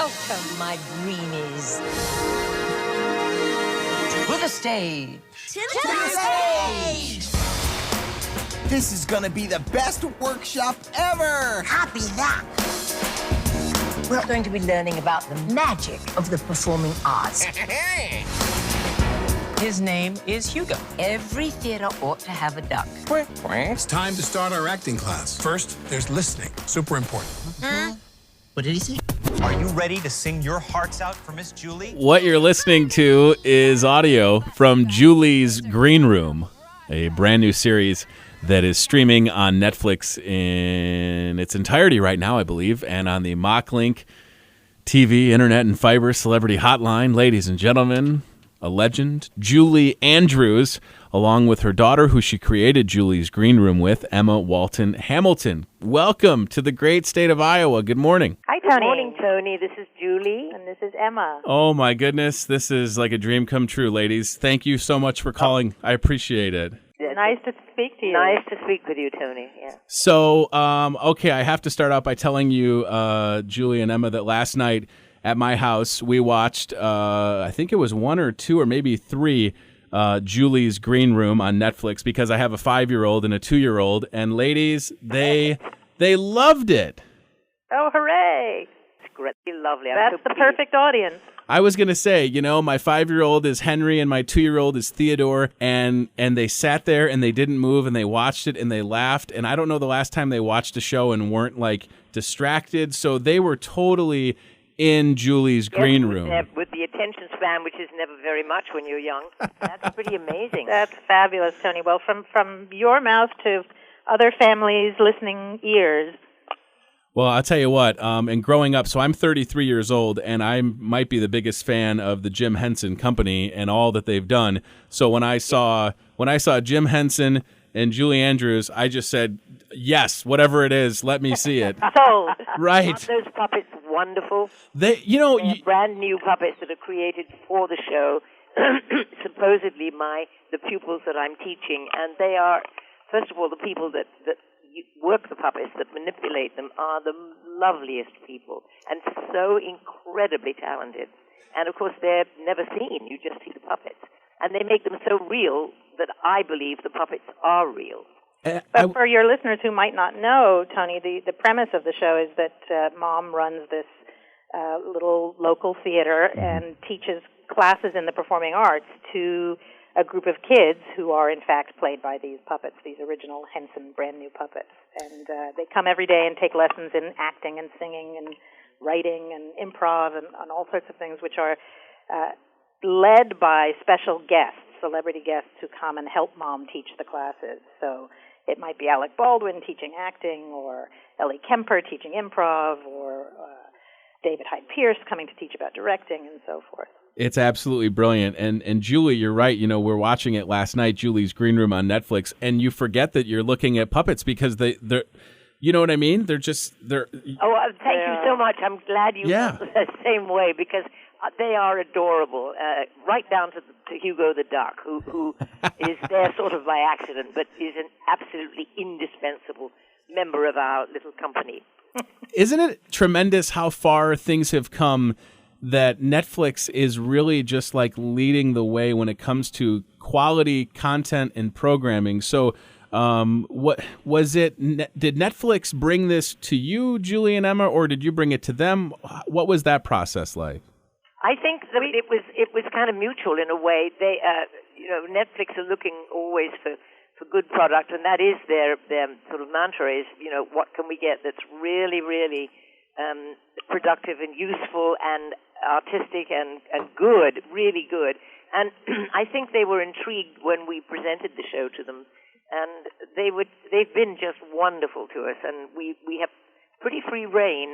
Welcome, my greenies. To the stage. To the stage! This is gonna be the best workshop ever! Copy that. We're going to be learning about the magic of the performing arts. His name is Hugo. Every theater ought to have a duck. It's time to start our acting class. First, there's listening. Super important. What did he say? Are you ready to sing your hearts out for Miss Julie? What you're listening to is audio from Julie's Greenroom, a brand new series that is streaming on Netflix in its entirety right now, I believe, and on the Mocklink TV, Internet, and Fiber Celebrity Hotline. Ladies and gentlemen, a legend, Julie Andrews, along with her daughter, who she created Julie's Greenroom with, Emma Walton Hamilton. Welcome to the great state of Iowa. Good morning. Hi, Tony. Good morning, Tony. This is Julie. And this is Emma. Oh, my goodness. This is like a dream come true, ladies. Thank you so much for calling. I appreciate it. Nice to speak to you. Nice to speak with you, Tony. Yeah. So, okay, I have to start out by telling you, Julie and Emma, that last night at my house we watched, I think it was 1 or 2 or maybe 3, Julie's Greenroom on Netflix, because I have a 5-year-old and a 2-year-old, and ladies, they loved it. Oh, hooray! It's great. Lovely. That's the perfect audience. I was going to say, you know, my 5-year-old is Henry and my 2-year-old is Theodore, and they sat there and they didn't move and they watched it and they laughed, and I don't know the last time they watched a show and weren't, like, distracted, so they were totally in Julie's Greenroom. With the attention span, which is never very much when you're young. That's pretty amazing. That's fabulous, Tony. Well, from your mouth to other families' listening ears. Well, I'll tell you what, and growing up, so I'm 33 years old, and I might be the biggest fan of the Jim Henson Company and all that they've done. So when I saw Jim Henson and Julie Andrews, I just said, yes, whatever it is, let me see it. Sold. Right. Aren't those puppets wonderful? They're brand new puppets that are created for the show, supposedly the pupils that I'm teaching, and they are, first of all, the people that work the puppets, that manipulate them, are the loveliest people and so incredibly talented. And, of course, they're never seen. You just see the puppets. And they make them so real that I believe the puppets are real. But for your listeners who might not know, Tony, the premise of the show is that Mom runs this little local theater and teaches classes in the performing arts to a group of kids who are, in fact, played by these puppets, these original Henson brand-new puppets. And they come every day and take lessons in acting and singing and writing and improv and all sorts of things, which are led by special guests, celebrity guests who come and help Mom teach the classes. So it might be Alec Baldwin teaching acting, or Ellie Kemper teaching improv, or David Hyde Pierce coming to teach about directing, and so forth. It's absolutely brilliant. And Julie, you're right. You know, we're watching it last night, Julie's Greenroom on Netflix, and you forget that you're looking at puppets because they're you know what I mean? They're. Oh, thank you so much. I'm glad you feel the same way, because they are adorable, right down to Hugo the duck, who is there sort of by accident, but is an absolutely indispensable member of our little company. Isn't it tremendous how far things have come, that Netflix is really just like leading the way when it comes to quality content and programming? So what was it? Did Netflix bring this to you, Julie and Emma, or did you bring it to them? What was that process like? I think that it was kind of mutual in a way. They, Netflix are looking always for good product, and that is their sort of mantra is, what can we get that's really, really productive and useful and artistic and good, really good. And I think they were intrigued when we presented the show to them, and they've been just wonderful to us, and we have pretty free reign,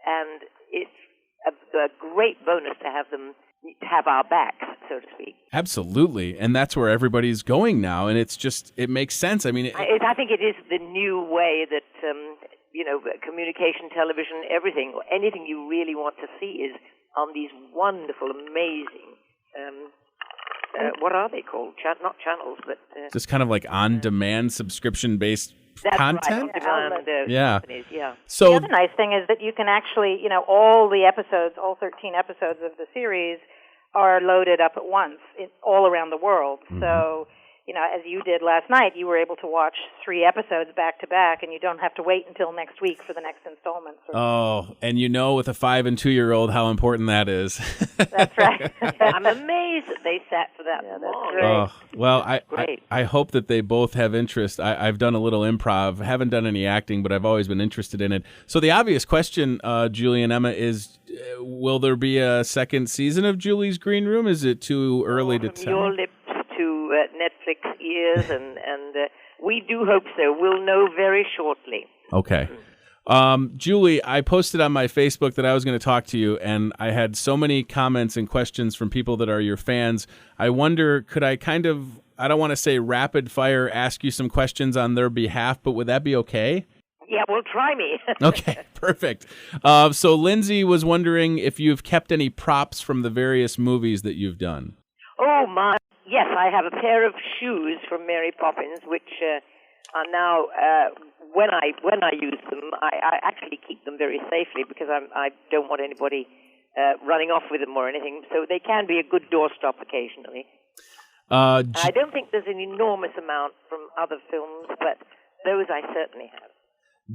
and it's a great bonus to have our backs, so to speak. Absolutely, and that's where everybody's going now, and it makes sense. I mean, I think it is the new way that communication, television, anything you really want to see is on these wonderful, amazing. What are they called? Not channels, but just kind of like on-demand subscription-based That's content. right, on-demand Yeah. companies, yeah. So The other nice thing is that you can actually, all the episodes, all 13 episodes of the series are loaded up at once all around the world. So, as you did last night, you were able to watch 3 episodes back to back, and you don't have to wait until next week for the next installment. Oh, and with a 5 and 2-year-old how important that is. That's right. I'm amazed that they sat for that long. that's great. Oh, well, Great. I hope that they both have interest. I've done a little improv, haven't done any acting, but I've always been interested in it. So the obvious question, Julie and Emma, is will there be a second season of Julie's Green Room? Is it too early to From tell? your lips to Netflix ears, and we do hope so. We'll know very shortly. Okay. Julie, I posted on my Facebook that I was going to talk to you, and I had so many comments and questions from people that are your fans. I wonder, could I I don't want to say rapid fire, ask you some questions on their behalf, but would that be okay? Yeah, well, try me. Okay, perfect. So Lindsay was wondering if you've kept any props from the various movies that you've done. Oh, my. Yes, I have a pair of shoes from Mary Poppins, which are now, when I use them, I actually keep them very safely because I don't want anybody running off with them or anything. So they can be a good doorstop occasionally. I don't think there's an enormous amount from other films, but those I certainly have.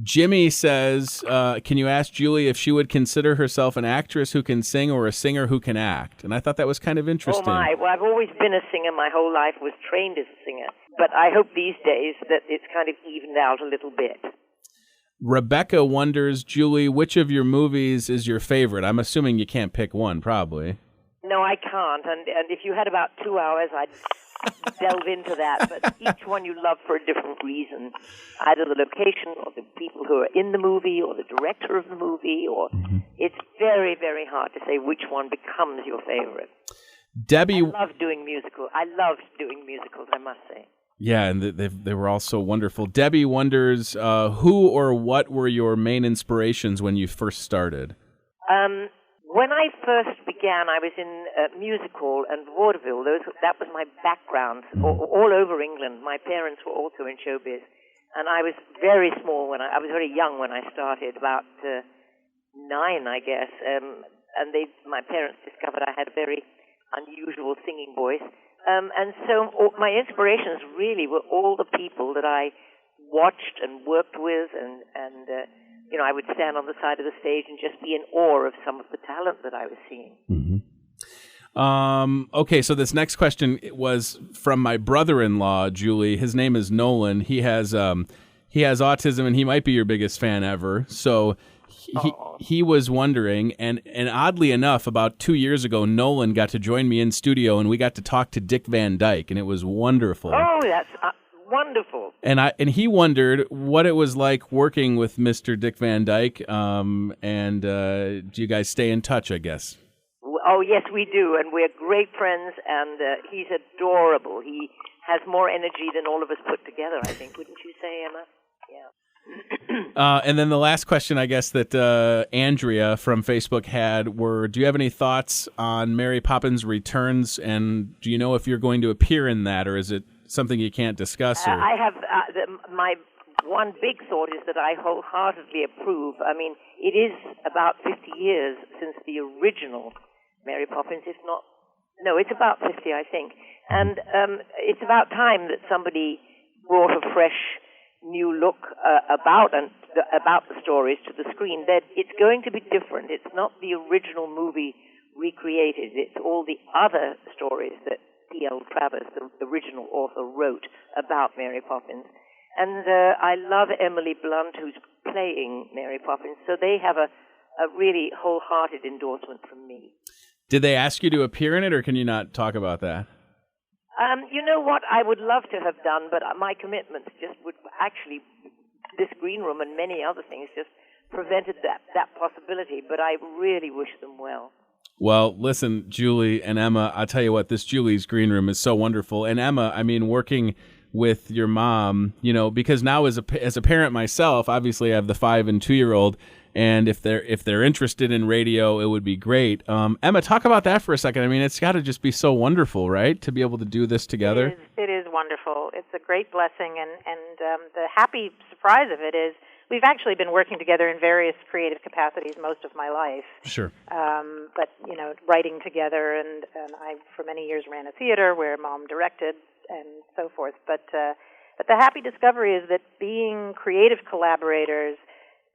Jimmy says, can you ask Julie if she would consider herself an actress who can sing or a singer who can act? And I thought that was kind of interesting. Oh, my. Well, I've always been a singer my whole life, was trained as a singer. But I hope these days that it's kind of evened out a little bit. Rebecca wonders, Julie, which of your movies is your favorite? I'm assuming you can't pick one, probably. No, I can't. And if you had about 2 hours, I'd delve into that. But each one you love for a different reason. Either the location or the people who are in the movie or the director of the movie. Or it's very, very hard to say which one becomes your favorite. Debbie, I love doing musicals. I loved doing musicals, I must say. Yeah, and they were all so wonderful. Debbie wonders, who or what were your main inspirations when you first started? When I first began, I was in music hall and vaudeville. That was my background all over England. My parents were also in showbiz. And I was very small I was very young when I started, about 9, I guess. And my parents discovered I had a very unusual singing voice. And so my inspirations really were all the people that I watched and worked with, and I would stand on the side of the stage and just be in awe of some of the talent that I was seeing. Okay, so this next question was from my brother-in-law, Julie. His name is Nolan. He has autism, and he might be your biggest fan ever. So he was wondering, and oddly enough, about 2 years ago, Nolan got to join me in studio, and we got to talk to Dick Van Dyke, and it was wonderful. Oh, that's wonderful. And he wondered what it was like working with Mr. Dick Van Dyke, and do you guys stay in touch, I guess? Oh, yes, we do, and we're great friends, and he's adorable. He has more energy than all of us put together, I think. Wouldn't you say, Emma? Yeah. And then the last question, I guess, that Andrea from Facebook had were, do you have any thoughts on Mary Poppins Returns, and do you know if you're going to appear in that, or is it something you can't discuss? I have, my one big thought is that I wholeheartedly approve. I mean, it is about 50 years since the original Mary Poppins, if not, no, it's about 50, I think. And it's about time that somebody brought a fresh new look about the stories to the screen. That it's going to be different. It's not the original movie recreated. It's all the other stories that P.L. Travers, the original author, wrote about Mary Poppins. And I love Emily Blunt, who's playing Mary Poppins. So they have a really wholehearted endorsement from me. Did they ask you to appear in it, or can you not talk about that? You know what? I would love to have done, but my commitments just would actually, this green room and many other things just prevented that possibility, but I really wish them well. Well, listen, Julie and Emma, I'll tell you what, this Julie's Green Room is so wonderful. And Emma, I mean, working with your mom, because now as a parent myself, obviously I have the 5 and 2-year-old, and if they're interested in radio, it would be great. Emma, talk about that for a second. I mean, it's got to just be so wonderful, right, to be able to do this together? It is wonderful. It's a great blessing, and the happy surprise of it is we've actually been working together in various creative capacities most of my life. Sure. But, writing together, and I, for many years, ran a theater where Mom directed and so forth. But the happy discovery is that being creative collaborators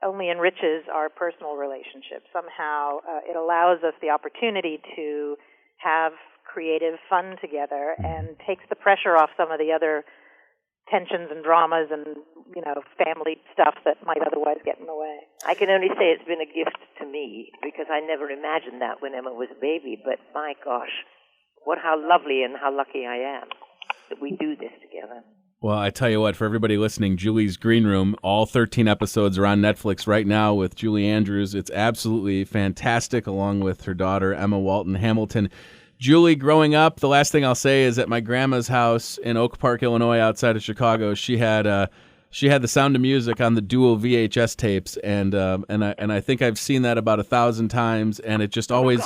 only enriches our personal relationship. Somehow it allows us the opportunity to have creative fun together and takes the pressure off some of the other tensions and dramas and, family stuff that might otherwise get in the way. I can only say it's been a gift to me because I never imagined that when Emma was a baby. But my gosh, how lovely and how lucky I am that we do this together. Well, I tell you what, for everybody listening, Julie's Greenroom, all 13 episodes are on Netflix right now with Julie Andrews. It's absolutely fantastic, along with her daughter, Emma Walton Hamilton. Julie, growing up, the last thing I'll say is at my grandma's house in Oak Park, Illinois, outside of Chicago, she had The Sound of Music on the dual VHS tapes, and I think I've seen that about 1,000 times, and it just always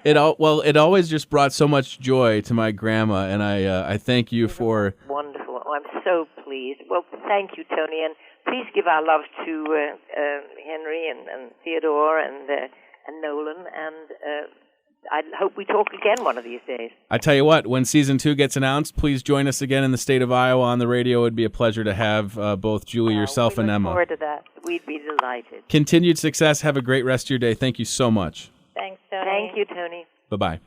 it always just brought so much joy to my grandma, and I thank you for. Wonderful. Oh, I'm so pleased. Well, thank you, Tony, and please give our love to Henry and Theodore and Nolan, and I hope we talk again one of these days. I tell you what, when season 2 gets announced, please join us again in the state of Iowa on the radio. It'd be a pleasure to have both Julie, yourself, and Emma. We look forward to that. We'd be delighted. Continued success. Have a great rest of your day. Thank you so much. Thanks, Tony. Thank you, Tony. Bye-bye.